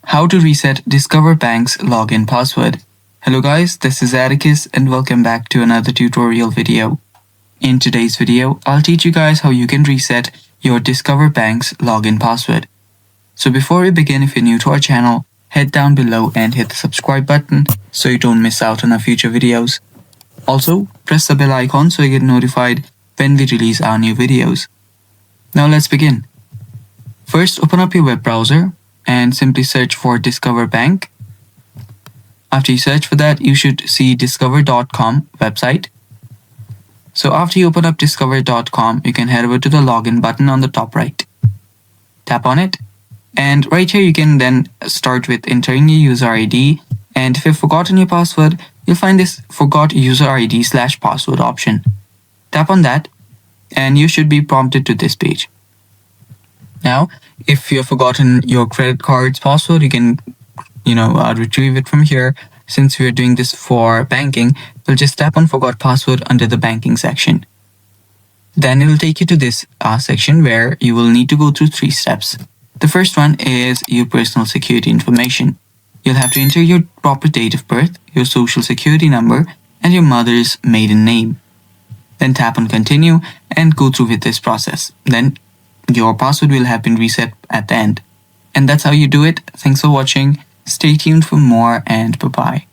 How to reset Discover Bank's login password. Hello guys, this is Atticus and welcome back to another tutorial video. In today's video, I'll teach you guys how you can reset your Discover Bank's login password. So before we begin, if you're new to our channel, head down below and hit the subscribe button so you don't miss out on our future videos. Also, press the bell icon so you get notified when we release our new videos. Now let's begin. First, open up your web browser and simply search for Discover Bank. After you search for that, you should see discover.com website. So after you open up discover.com, you can head over to the login button on the top right. Tap on it, and right here you can then start with entering your user ID, and if you've forgotten your password, you'll find this forgot user ID/password option. Tap on that and you should be prompted to this page. Now, if you've forgotten your credit card's password, you can retrieve it from here. Since we're doing this for banking, we'll just tap on forgot password under the banking section. Then it will take you to this section where you will need to go through 3 steps. The first one is your personal security information. You'll have to enter your proper date of birth, your social security number, and your mother's maiden name. Then tap on continue and go through with this process. Then your password will have been reset at the end. And that's how you do it. Thanks for watching. Stay tuned for more and bye-bye.